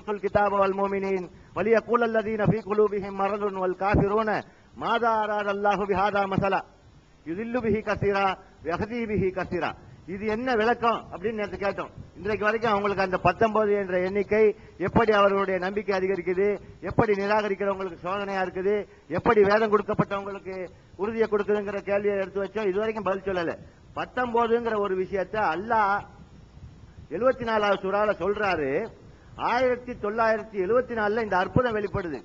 أوتوا الكتاب والمؤمنين وليقول الذين في قلوبهم مرض والكافرون ماذا أراد الله بهذا مثلا يضل به كثيرا ويهدي به كثيرا. இது என்ன விளக்கம் அப்படின்னு நேற்று கேட்டோம். இன்றைக்கு வரைக்கும் அவங்களுக்கு அந்த 19 என்ற எண்ணிக்கை எப்படி அவர்களுடைய நம்பிக்கை அதிகரிக்குது, எப்படி நிராகரிக்கிறவங்களுக்கு சோதனையா இருக்குது, எப்படி வேதம் கொடுக்கப்பட்டவங்களுக்கு உறுதியை கொடுக்குதுங்கிற கேள்வியை எடுத்து வச்சோம். இதுவரைக்கும் பதில் சொல்லல. 19ங்கிற ஒரு விஷயத்தை அல்லாஹ் 74வது சூறால சொல்றாரு. 1974 இந்த அற்புதம் வெளிப்படுது.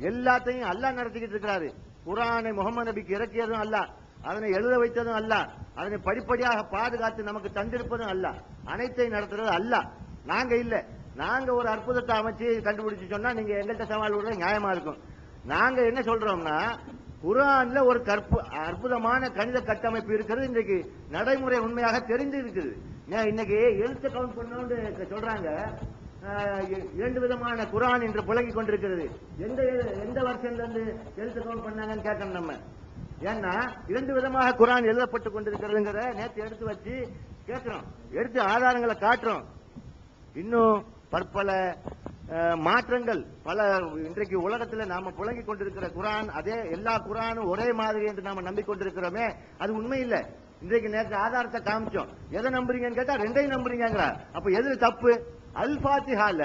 எல்லாத்தையும் அல்லாஹ் நடத்திக்கிட்டு இருக்கிறாரு. குர்ஆனை முகமது நபிக்கு இறக்கியதும் அல்லாஹ், அதனை எழுத வைத்ததும் அல்லாஹ், அதனை படிப்படியாக பாதுகாத்து நமக்கு தந்திருப்பதும் அல்லாஹ், அனைத்தையும் நடத்துறது அல்லாஹ். நாங்க இல்ல. நாங்க ஒரு அற்புதத்தை அமைச்சு கண்டுபிடிச்சு சொன்னா நீங்க எங்கள்கிட்ட சவால் விடுறது நியாயமா இருக்கும். நாங்க என்ன சொல்றோம்னா, குர்ஆன்ல ஒரு அற்புதமான கணித கட்டமைப்பு இருக்கிறது. இன்றைக்கு நடைமுறை உண்மையாக தெரிந்து இருக்குது. இன்னைக்கு எழுத்து கவுண்ட் பண்ணோன்னு சொல்றாங்க. 2 விதமான குர்ஆன் என்று புழங்கிக் கொண்டிருக்கிறது. எந்த வருஷத்துல இருந்து எழுத்து கவுண்ட் பண்ணாங்கன்னு கேட்கணும் நம்ம. ஏன்னா 2 விதமாக குர்ஆன் எழுதப்பட்டு கொண்டிருக்கிறதுங்கிற நேற்று எடுத்து வச்சு கேட்கிறோம், எடுத்து ஆதாரங்களை காட்டுறோம். இன்னும் பற்பல மாற்றங்கள் பல இன்றைக்கு உலகத்தில் நாம புழங்கிக் கொண்டிருக்கிற குர்ஆன், அதே எல்லா குர்ஆனும் ஒரே மாதிரி என்று நாம நம்பிக்கொண்டிருக்கிறோமே, அது உண்மை இல்ல. இன்றைக்கு நேற்று ஆதாரத்தை காமிச்சோம். எதை நம்புறீங்கன்னு கேட்டா 2ஐயும் நம்புறீங்க. அப்ப எது தப்பு? அல் ஃபாத்திஹால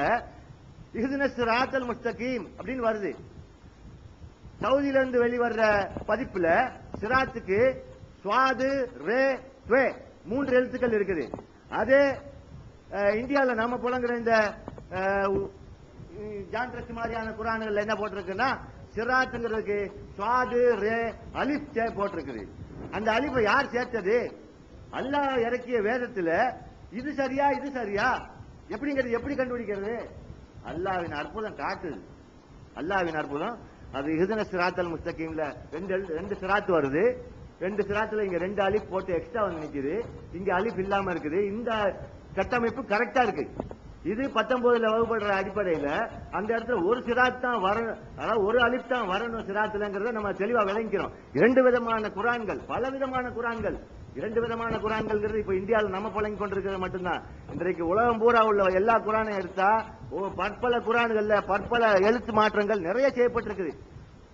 இஹ்தினஸ் சிராத்தல் முஸ்தகீம் அப்படின்னு வருது. சவுதியில இருந்து வெளிவர்ற பதிப்புல சிராத்துக்கு ஸ்வாது ரே துவே 3 எழுத்துக்கள் இருக்குது. அதே இந்தியால நாம புலங்குற இந்த ஜான் ட்ரஸ்ட் மாதிரியான குர்ஆன்கள் என்ன போட்டிருக்குன்னா, சிராத்துங்கிறதுக்கு ஸ்வாது ரே அலிஃப் தே போட்டிருக்குது. அந்த அலிஃபை யார் சேர்த்தது? அல்லாஹ் இறக்கிய வேதத்துல இது சரியா இது சரியா எப்படிங்கிறது எப்படி கண்டுபிடிக்கிறது? அல்லாஹ்வின் அற்புதம் காட்டுது. அல்லாஹ்வின் அற்புதம். அது இஹ்தினஸ் சிராத்தல் முஸ்தகீம்ல 2 சிராத் வருது. 2 சிராத்துல இங்க 2 அலிஃப் போட்டு எக்ஸ்ட்ரா வந்து நிக்குது, இங்க அலிஃப் இல்லாம இருக்குது. இந்த கட்டமைப்பு கரெக்டா இருக்கு. இது 19ல வகுப்படுற அடிப்படையில அந்த இடத்துல ஒரு சிராத் தான் வரணும், அதாவது ஒரு அலிஃப் தான் வரணும் சிராத்துலங்கிறத நம்ம தெளிவா விளங்கிக்கிறோம். 2 விதமான குர்ஆன்கள், பல விதமான குர்ஆன்கள், 2 விதமான குர்ஆன்கள் இப்ப இந்தியாவில் நம்ம புழங்கி கொண்டிருக்கிறது மட்டும்தான். இன்றைக்கு உலகம் பூரா உள்ள எல்லா குர்ஆனையும் எடுத்தா பற்பல குர்ஆன்கள்ல பற்பல எழுத்து மாற்றங்கள் நிறைய செய்யப்பட்டிருக்குது.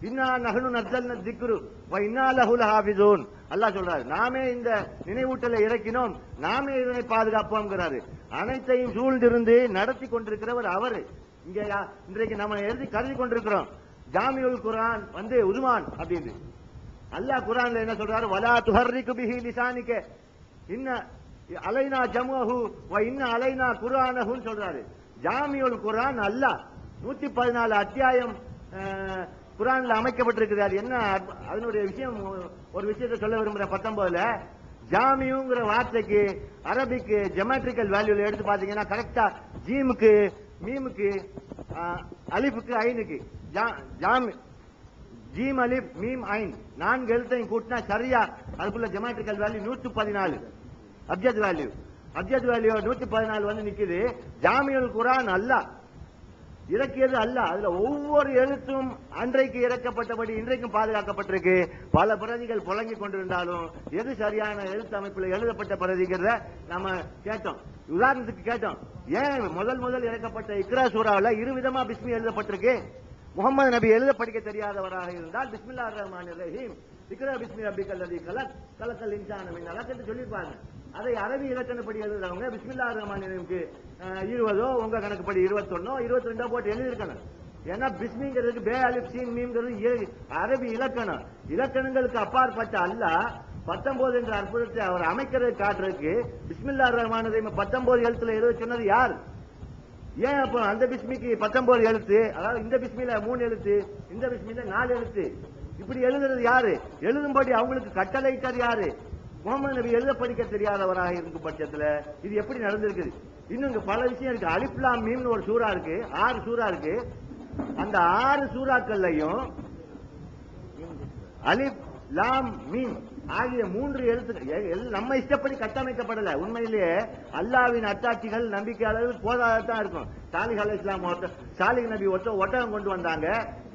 இன்னா நஹ்னு நஸல்னா ذிக்ரு வ இன்னா லஹு லஹாஃபிஸூன். அல்லாஹ் சொல்றாரு, நாமே இந்த நினைவூட்டலை இறக்கினோம், நாமே இதனை பாதுகாப்போம்ங்கிறாரு. அனைத்தையும் சூழ்ந்திருந்து நடத்தி கொண்டிருக்கிறவர் அவரு. இங்க இன்றைக்கு நம்ம எழுதி கருதி கொண்டிருக்கிறோம். ஜாமியுல் குர்ஆன் உதுமான் அப்படின்னு அல்லாஹ் குர்ஆன்ல என்ன சொல்றாரு? வலா துஹர்ரிகு பிஹி லிசானிக இன்ன அலைனா ஜம்ஹு வ இன்ன அலைனா குர்ஆனஹு சொல்றாரு. ஜாமியுல் குர்ஆன் அல்லாஹ் 114 அத்தியாயம் குர்ஆன்ல அமைக்கப்பட்டிருக்குது. அது என்ன அதனுடைய விஷயம்? ஒரு விஷயத்தை சொல்ல விரும்புற 19ல ஜாமியுங்கிற வார்த்தைக்கு அரபிக்கு ஜியோமெட்ரிக்கல் வேல்யூல எடுத்து பாத்தீங்கன்னா கரெக்டா ஜீமுக்கு மீமுக்கு அலிஃபுக்கு ஐனுக்கு ஜீம் அலிஃப் மீம் ஐன் 4 எழுத்தையும் கூட்டினா சரியா அதுக்குள்ள ஜியோமெட்ரிக்கல் வேல்யூ 114 அப்ஜத் வேல்யூ 114 வந்து நிக்குது. ஜாமியுல் குர்ஆன் அல்லாஹ் இறக்கியது அல்லாஹ். அதுல ஒவ்வொரு எழுத்தும் அன்றைக்கு இறக்கப்பட்டபடி இன்றைக்கும் பாதுகாக்கப்பட்டிருக்கு. பல பிரதிகள் புழங்கி கொண்டிருந்தாலும் எது சரியான எழுத்து அமைப்புல எழுதப்பட்ட பிரதிங்கிறத நம்ம கேட்டோம். உதாரணத்துக்கு கேட்டோம், ஏன் முதல் இறக்கப்பட்ட இக்ரா சூராவில் 2 விதமா பிஸ்மி எழுதப்பட்டிருக்கு? முகமது நபி எழுத படிக்க தெரியாதவராக இருந்தால் பிஸ்மில்லாஹிர் ரஹ்மானிர் ரஹீம் இக்ரா பிஸ்மி ரப்பிக்கல் லதீ கலக் கலக்கல் இன்சான மின் அலக் என்று சொல்லியிருப்பாங்க. அதை அரபி இலக்கணப்படி எழுதுறவங்க பிஸ்மில்லாஹிர் ரஹ்மானிர் ரஹீம்க்கு 20 உங்க கணக்குப்படி 21 22 போட்டு எழுதியிருக்கணும். ஏன்னா பிஸ்மிங்கிறதுக்கு பே அலிஃப் சீன் மீம்ங்கிறது அரபி இலக்கணம். இலக்கணங்களுக்கு அப்பாற்பட்ட அல்லாஹ் 19 என்ற அற்புதத்தை அவர் அமைக்கிறது காட்டுறதுக்கு பிஸ்மில்லாஹிர் ரஹ்மானிர் ரஹீம் 19 எழுத்துல எழுத சொன்னது யார்? ஏன் அப்ப அந்த பிஸ்மிக்கு 19 எழுத்து, அதாவது இந்த பிஸ்மில 3 எழுத்து, இந்த பிஸ்மில 4 எழுத்து, இப்படி எழுதுறது யாரு? எழுதும்படி அவங்களுக்கு கட்டளையிட்டது யாரு? முகமது நபி எழுத படிக்க தெரியாதவராக இருக்கும் பட்சத்துல இது எப்படி நடந்திருக்குது? இன்னும் பல விஷயம் இருக்கு. அலிஃப் லாம் மீம்னு ஒரு சூரா இருக்கு, 6 சூரா இருக்கு. அந்த 6 சூறாக்கள்லையும் அலிஃப் லாம் மீம் ஆகிய 3 எழுத்துக்கள் நம்ம இஷ்டப்படி கட்டமைக்கப்படல. உண்மையிலேயே அல்லாஹ்வின் அத்தாட்சிகள் நம்பிக்கை அளவு போதாதான் இருக்கும். சாலிஹ் அலைஹிஸ்ஸலாம் சாலிஹ் நபி ஒட்டகம் கொண்டு வந்தாங்க,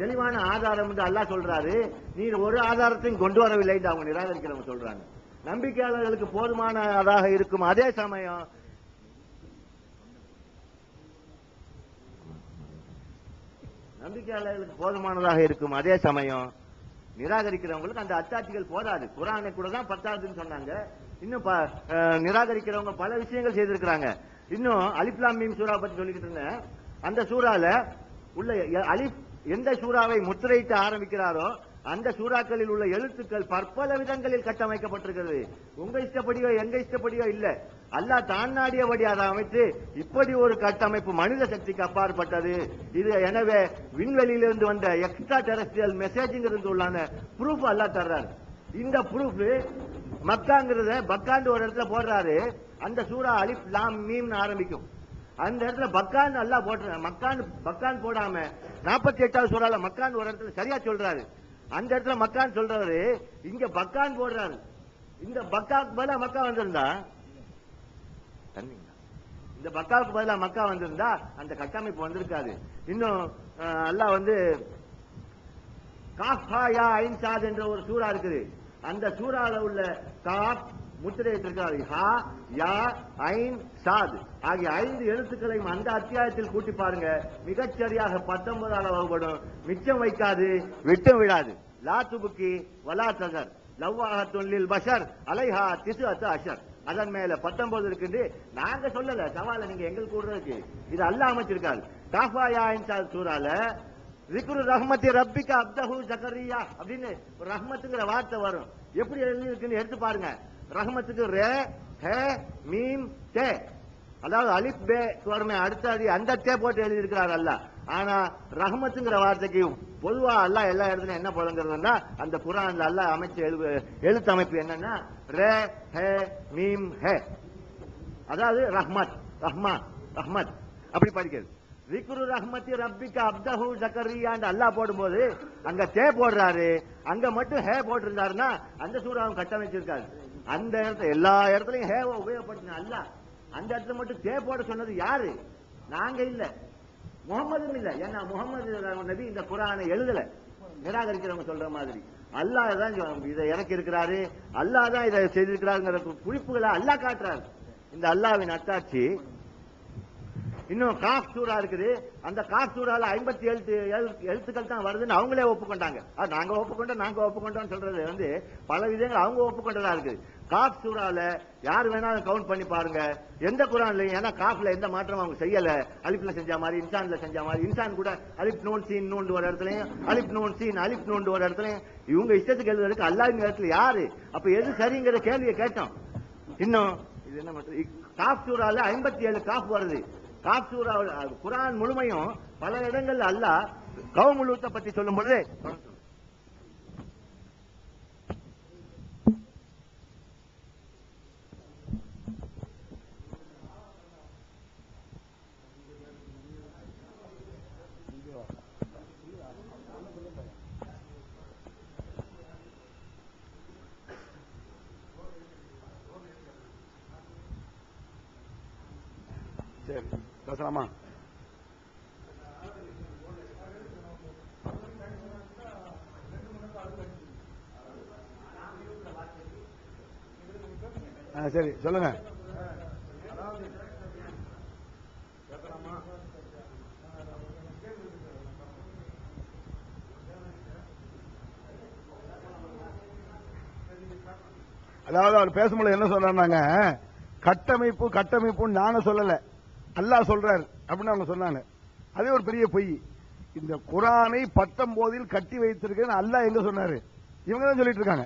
தெளிவான ஆதாரம் என்று அல்லாஹ் சொல்றாரு. நீர் ஒரு ஆதாரத்தையும் கொண்டு வரவில்லை என்று அவங்க நிராகரிக்கிறவங்க சொல்றாங்க. நம்பிக்கையாளர்களுக்கு போதுமானதாக இருக்கும். அதே சமயம் நம்பிக்கையாளர்களுக்கு போதுமானதாக இருக்கும். அதே சமயம் நிராகரிக்கிறவங்களுக்கு அந்த அத்தாட்சிகள் போதாது. குர்ஆனை கூட தான் 10வதுன்னு சொன்னாங்க. இன்னும் நிராகரிக்கிறவங்க பல விஷயங்கள் செய்திருக்கிறாங்க. இன்னும் அலிஃப் லாம் மீம் சூரா பத்தி சொல்லிக்கிட்டு இருந்தேன். அந்த சூறால உள்ள அலிஃப் எந்த சூறாவை முத்திரையிட்டு ஆரம்பிக்கிறாரோ அந்த சூறாக்களில் உள்ள எழுத்துக்கள் பற்பல விதங்களில் கட்டமைக்கப்பட்டிருக்கிறது. உங்க இஷ்டப்படியோ எங்க இஷ்டப்படியோ இல்ல, அல்லாஹ் தான் நாடியபடி அதை அமைத்து இப்படி ஒரு கட்டமைப்பு மனித சக்திக்கு அப்பாற்பட்டது. இது எனவே விண்வெளியிலிருந்து வந்த எக்ஸ்ட்ரா டெரஸ்ட்ரியல் மெசேஜ்ங்கிறது உள்ளான ப்ரூஃப் அல்லாஹ் தர்றாரு. இந்த ப்ரூஃப் மக்காங்கிறத பக்காண்டு ஒரு இடத்துல போடுறாரு. அந்த சூரா அலிஃப் லாம் மீம் ஆரம்பிக்கும். அந்த இடத்துல பக்கான் அல்லாஹ் போடுற பக்கான் போடாம 48வது சூறால மக்கான் ஒரு இடத்துல சரியா சொல்றாரு. அந்த இடத்துல மக்கான் சொல்றாரு, இங்க பக்கான் போடுறாரு. இந்த பக்காவுக்கு பதிலா மக்கா வந்திருந்தா, இந்த பக்காவுக்கு பதிலா மக்கா வந்திருந்தா அந்த கட்டமைப்பு வந்திருக்காது. இன்னும் அல்லாஹ் காஃப் ஹா யா ஐன் சாத் என்ற ஒரு சூறா இருக்குது. அந்த சூறால உள்ள காஃப் முத்திரையிட்டிருக்கிறார். ஹா யா ஐன் சாத் ஆகிய 5 எழுத்துக்களையும் அந்த அத்தியாயத்தில் கூட்டி பாருங்க. மிகச்சரியாக 19 வகுப்படும். மிச்சம் வைக்காது, விட்டும் விடாது. லா துபுக்கி வலா தசர் லவ்வாஹத்துன் லில் பஷர் அலைஹா திஸ்அத்து அஷர். அதன் மேல 19 இருக்குது. நாங்க சொல்லல, சவால நீங்க எங்களுக்கு கூடுறதுக்கு. இது அல்லாஹ் அமைச்சிருக்காரு. காஃபா யா ஐன் சாத் சூறால ذிக்ரு ரஹ்மத்தி ரப்பிக அப்தஹு ஜக்கரியா அப்படின்னு ஒரு ரஹ்மத்துங்கிற வார்த்தை வரும். எப்படி எழுதி இருக்குன்னு எடுத்து பாருங்க. ரஹ்மத்துக்கு ரே ஹே மீம் தே, அதாவது அலிப் பே வருமே அடுத்தது அந்த தே போட்டு எழுதி இருக்கிறார் அல்லாஹ். ஆனா ரஹ்மத்துங்கிற வார்த்தைக்கு பொதுவா அல்லாஹ் எல்லா இடத்துலயும் என்ன போலங்கிறதுனா அந்த குர்ஆன்ல அல்லாஹ் அமைச்ச எழுத்து அமைப்பு என்னன்னா ரே ஹே மீம் ஹே, அதாவது ரஹ்மத் ரஹ்மா ரஹ்மத் அப்படி படிக்கிறது. ذிக்ரு ரஹ்மத்தி ரப்பிக அப்தஹு ஜக்கரியா அல்லாஹ் போடும்போது அங்க தே போடுறாரு, அங்க மட்டும் ஹே போட்டிருந்தாருன்னா அந்த சூறாவும் கட்டமைச்சிருக்காரு. அந்த இடத்துல எல்லா இடத்துலயும் ஹேவை உபயோகப்படுத்தின அல்லாஹ் அந்த இடத்துல மட்டும் தே போட சொன்னது யாரு? நாங்க இல்ல, முகமதும் இல்ல. ஏன்னா முகமது நபி இந்த குர்ஆனை எழுதல. நிராகரிக்கிறவங்க சொல்ற மாதிரி அல்லாஹ் தான் இதை இறக்கி இருக்கிறாரு, அல்லாஹ் தான் இதை செய்திருக்கிறாருங்கிற குறிப்புகளை அல்லாஹ் காட்டுறாரு. இந்த அல்லாஹ்வின் அத்தாட்சி. இன்னும் காஃப் சூரா இருக்குது. அந்த காஃப் சூறால 57 எழுத்துக்கள் தான் வருதுன்னு அவங்களே ஒப்புக்கொண்டாங்க. நாங்க ஒப்புக்கொண்டோம் சொல்றது பல விதங்கள் அவங்க ஒப்புக்கொண்டதா இருக்கு. காஃப் சூறால யார் வேணாலும் கவுண்ட் பண்ணி பாருங்க. எந்த குர்ஆன்லயும், ஏன்னா காஃப்ல எந்த மாற்றமும் அவங்க செய்யல. அலிப்ல செஞ்ச மாதிரி, இன்சான்ல செஞ்ச மாதிரி. இன்சான் கூட அலிப் நூன் சீன் நூன் ஒரு இடத்துலயும், அலிப் நூன் சீன் அலிப் நூன் ஒரு இடத்துலயும் இவங்க இஷ்டத்துக்கு எழுதுறதுக்கு அல்லாஹ்வின் இடத்துல யாரு? அப்ப எது சரிங்கிற கேள்வியை கேட்டோம். இன்னும் இது என்ன காஃப் சூறால 57 காஃப் வருது. காஃப் சூரா குர்ஆன் முழுமையும் பல இடங்கள்ல அல்லாஹ் கௌமுல் லூத்தை பத்தி சொல்லும் பொழுது சரி பேசலாமா? சரி சொல்லுங்க. அதாவது அவர் பேசும்போது என்ன சொல்றாங்க, கட்டமைப்புன்னு நாங்க சொல்லல, அல்லாஹ் சொல்றாரு அப்படின்னு அவங்க சொன்னாங்க. அதே ஒரு பெரிய பொய். இந்த குர்ஆனை 19 கட்டி வைத்திருக்கேன்னு அல்லாஹ் எங்க சொன்னாரு? இவங்க தான் சொல்லிட்டு இருக்காங்க.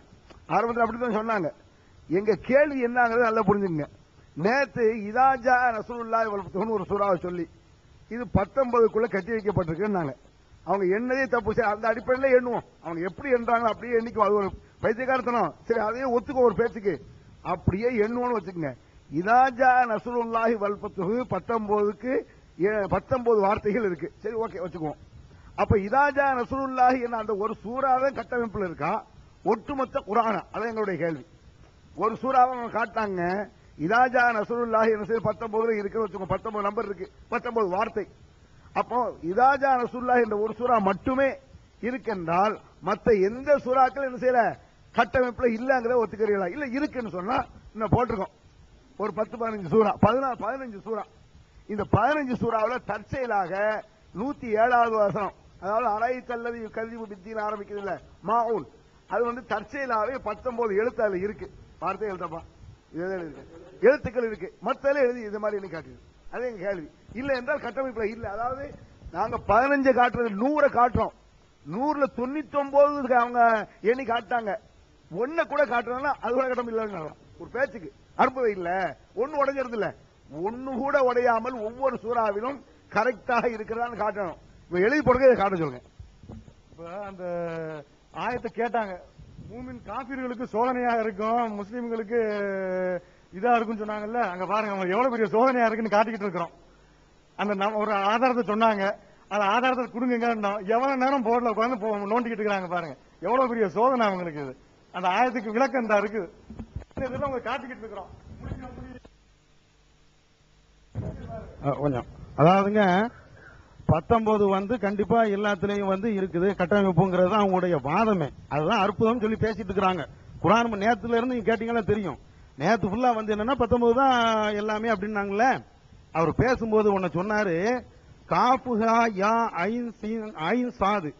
ஆரம்பத்தில் அப்படித்தான் சொன்னாங்க. எங்க கேள்வி என்னங்கிறது நல்லா புரிஞ்சுங்க. நேத்து இதாஜா ரசூலுல்லாஹி வல்பத்துன்னு ஒரு சூறாவை சொல்லி இது 19க்குள்ள கட்டி வைக்கப்பட்டிருக்குன்னாங்க. அவங்க என்னதே தப்பு, சரி அந்த அடிப்படையில் எண்ணுவோம். அவங்க எப்படி எண்றாங்களோ அப்படியே எண்ணிக்கும். அது ஒரு பைத்தியக்காரத்தனம். சரி அதையே ஒத்துக்கோ ஒரு பேச்சுக்கு, அப்படியே எண்ணுவோன்னு வச்சுக்கோங்க. இதாஜா நஸ்ருல்லாஹி வல்பத்துஹு 19க்கு 19 வார்த்தைகள் இருக்கு. சரி ஓகே வச்சுக்குவோம். அப்ப இதாஜா நஸ்ருல்லாஹி என்ன அந்த ஒரு சூறாவே கட்டமைப்புல இருக்கா, ஒட்டுமொத்த குர்ஆனா? அதான் எங்களுடைய கேள்வி. ஒரு சூறாவை அவங்க காட்டாங்க. இதாஜா நஸ்ருல்லாஹி என்ன 19 இருக்கு வச்சுக்கோங்க. 19 நம்பர் இருக்கு, 19 வார்த்தை. அப்போ இதாஜா நஸ்ருல்லாஹி என்ற ஒரு சூறா மட்டுமே இருக்கின்றால் மற்ற எந்த சூறாக்கள் என்ன செய்யல கட்டமைப்புல இல்லங்கிறத ஒத்துக்கிறீங்களா? இல்ல இருக்குன்னு சொன்னா இன்னும் போட்டிருக்கோம் ஒரு 10-15 சூறா, 15 சூறா. இந்த 15 சூறாவில் தற்செயலாக 107வது வசனம் அதாவது அரை தல்லது கல்வி பித்தின்னு ஆரம்பிக்குது இல்ல மாவுன், அது வந்து தற்செயலாவே 19 எழுத்து அதுல இருக்கு. வார்த்தை எழுத்தப்பா இருக்கு, எழுத்துக்கள் இருக்கு, மத்த எழுதி இது மாதிரி என்ன காட்டுது. அதே எங்க கேள்வி. இல்ல என்றால் கட்டமைப்புல இல்ல. அதாவது நாங்க 15 காட்டுறது 100 காட்டுறோம், 100ல 99 அவங்க எண்ணி காட்டாங்க, 1 கூட காட்டுறதுனா அது கூட கட்டம் இல்ல. ஒரு பேச்சுக்கு அற்புதம் இல்ல, ஒன்னு உடைஞ்சிருது இல்ல, ஒன்னு கூட உடையாமல் ஒவ்வொரு சூறாவிலும் கரெக்டாக இருக்கிறதான்னு காட்டணும். இப்ப எழுதி போடுங்க, காட்ட சொல்லுங்க. இப்ப அந்த ஆயத்தை கேட்டாங்க, மூமின் காபிர்களுக்கு சோதனையா இருக்கும், முஸ்லீம்களுக்கு இதா இருக்குன்னு சொன்னாங்கல்ல. அங்க பாருங்க அவங்க எவ்வளவு பெரிய சோதனையா இருக்குன்னு காட்டிக்கிட்டு இருக்கிறோம். அந்த ஒரு ஆதாரத்தை சொன்னாங்க, அந்த ஆதாரத்தை கொடுங்க. எவ்வளவு நேரம் போர்ல உட்காந்து நோண்டிக்கிட்டு இருக்காங்க பாருங்க, எவ்வளவு பெரிய சோதனை அவங்களுக்கு இது. அந்த ஆயத்துக்கு விளக்கம் தான் இருக்குது, அவங்க காட்டிக்கிட்டு இருக்கிறோம். கொஞ்சம் அதாவதுங்க 19 வந்து கண்டிப்பா எல்லாத்துலயும் வந்து இருக்குது கட்டமைப்புங்கிறது அவங்களுடைய வாதமே. அதுதான் அற்புதம் சொல்லி பேசிட்டு இருக்கிறாங்க. குர்ஆன் நேத்துல இருந்து நீங்க கேட்டீங்கன்னா தெரியும், நேத்து ஃபுல்லா வந்து என்னன்னா 19 தான் எல்லாமே அப்படின்னாங்கல்ல. அவர் பேசும்போது ஒன்னு சொன்னாரு, காஃபுஹா யா ஐன் சீன் ஐன் சாது,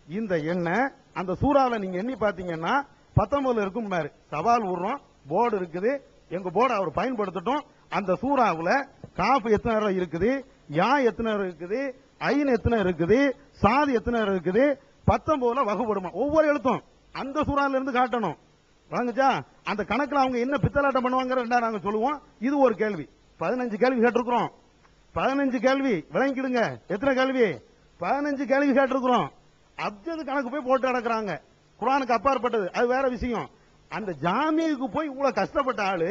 இந்த எண்ணெய் அந்த சூறாவில நீங்க எண்ணி பாத்தீங்கன்னா 19 இருக்கும். சவால் விடுறோம், போர்டு இருக்குது, எங்க போர்டு அவர் பயன்படுத்தட்டும். அந்த சூறாவுல காஃப் எத்தனை இருக்குது, யா எத்தனை இருக்குது, ஐன் எத்தனை இருக்குது, சாது எத்தனை இருக்குது, 19ல வகுப்படுமா ஒவ்வொரு எழுத்தும். அந்த சூறால இருந்து காட்டணும். வாங்கச்சா அந்த கணக்குல அவங்க என்ன பித்தலாட்டம் பண்ணுவாங்க நாங்க சொல்லுவோம். இது ஒரு கேள்வி. 15 கேள்வி கேட்டிருக்கிறோம். 15 கேள்வி விளங்கிடுங்க. எத்தனை கேள்வி? 15 கேள்வி கேட்டிருக்கிறோம். அப்ஜது கணக்கு போய் போட்டு நடக்கிறாங்க. குர்ஆனுக்கு அப்பாற்பட்டது, அது வேற விஷயம். அந்த ஜாமிக்கு போய் இவ்வளவு கஷ்டப்பட்ட ஆளு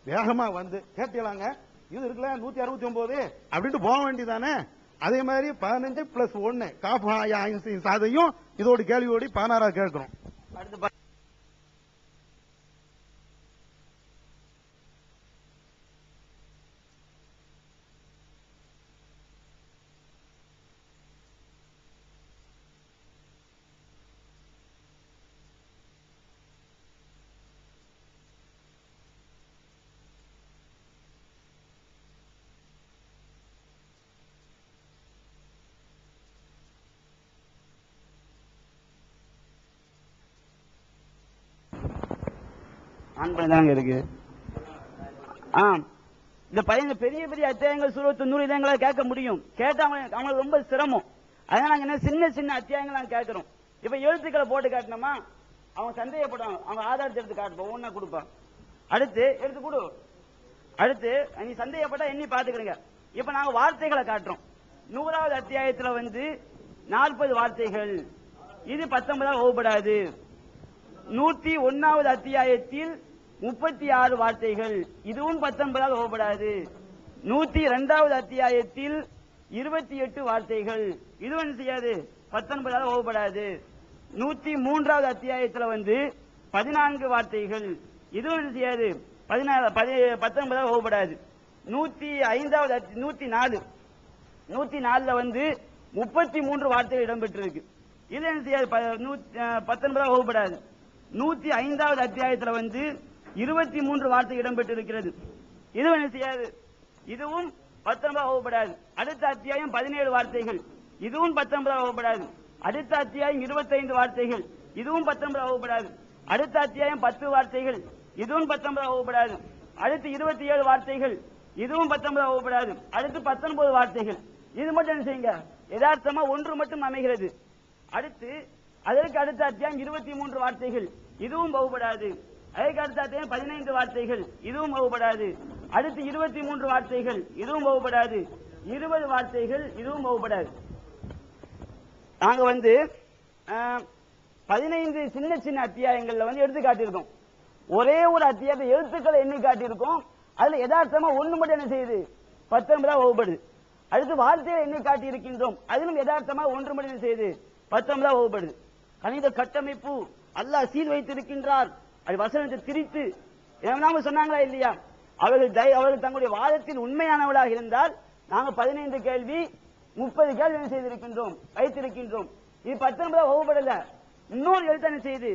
வேகமா வந்து கேட்டீங்களாங்க, இது இருக்குல்ல 169 அப்படின்ட்டு போக வேண்டியதானே. அதே மாதிரி 15 + 1 காஃபா சாதையும் இதோட கேள்வியோடு 16 கேட்கிறோம். அடுத்து ஆன் பண்ணி தாங்க இருக்கு. இந்த பையன் பெரிய பெரிய அத்தியாயங்கள் சூரத்து 100 இதயங்களை கேட்க முடியும், கேட்டா அவங்களுக்கு ரொம்ப சிரமம். அதனால நாங்க என்ன சின்ன சின்ன அத்தியாயங்கள் நாங்க கேட்கிறோம். இப்ப எழுத்துக்களை போட்டு காட்டினோமா அவங்க சந்தேகப்படுவாங்க, அவங்க ஆதாரத்தை எடுத்து காட்டுப்போம், ஒன்னா கொடுப்பான். அடுத்து எடுத்து கொடு, அடுத்து நீ சந்தேகப்பட்டா எண்ணி பாத்துக்கிறீங்க. இப்ப நாங்க வார்த்தைகளை காட்டுறோம். 100வது அத்தியாயத்துல வந்து 40 வார்த்தைகள், இது 19 வகுப்படாது. 101வது அத்தியாயத்தில் 36 வார்த்தைகள், இதுவும் 19 வகுப்படாது. 102வது அத்தியாயத்தில் 28 வார்த்தைகள், இதுவும் செய்யாது 19 வகுப்படாது. 103வது அத்தியாயத்தில் வந்து 14 வார்த்தைகள், இதுவும் செய்யாது 19 வகுப்படாது. 104ல வந்து 33 வார்த்தைகள் இடம்பெற்றிருக்கு, இது என்ன செய்யாது 19 வகுப்படாது. 105வது அத்தியாயத்தில் வந்து 23 வார்த்தை இடம்பெற்றிருக்கிறது, இதுவும் என்ன செய்யாது, இதுவும் 19 வகுப்படாது. அடுத்த அத்தியாயம் 17 வார்த்தைகள், இதுவும் 19 வகுப்படாது. அடுத்த அத்தியாயம் 25 வார்த்தைகள், இதுவும் 19 வகுப்படாது. அடுத்த அத்தியாயம் 10 வார்த்தைகள், இதுவும் 19 வகுப்படாது. அடுத்து 27 வார்த்தைகள், இதுவும் 19 வகுப்படாது. அடுத்து 19 வார்த்தைகள், இது மட்டும் என்ன செய்யுங்க யதார்த்தமா ஒன்று மட்டும் அமைகிறது. அடுத்து அதற்கு அடுத்த அத்தியாயம் 23 வார்த்தைகள், இதுவும் வகுப்படாது. அதற்கு அடுத்த அத்தியாயம் 15 வார்த்தைகள், இதுவும் வகுப்படாது. அடுத்து 23 வார்த்தைகள், இதுவும் வகுப்படாது. 20 வார்த்தைகள், இதுவும் வகுப்படாது. நாங்க வந்து 15 சின்ன சின்ன அத்தியாயங்கள்ல வந்து எடுத்து காட்டியிருக்கோம். ஒரே ஒரு அத்தியாயத்தை எழுத்துக்களை எண்ணி காட்டியிருக்கோம். அதுல யதார்த்தமா ஒண்ணு மட்டும் என்ன செய்யுது 19 வகுப்படுது. அடுத்து வார்த்தையை எண்ணி காட்டி இருக்கின்றோம், அதிலும் யதார்த்தமா ஒன்று மட்டும் என்ன செய்யுது 19 வகுப்படுது. கணித கட்டமைப்பு அல்லாஹ் சீர் வைத்திருக்கின்றார். அது வசனத்தை திரித்து நாம சொன்னாங்களா இல்லையா? அவர்கள் தங்களுடைய வாதத்தில் உண்மையானவர்களாக இருந்தால் நாங்க 15 கேள்வி 30 கேள்வி என்ன செய்திருக்கின்றோம், வைத்திருக்கின்றோம். இது 19 வகுப்படல. இன்னொரு எழுத்து என்ன செய்யுது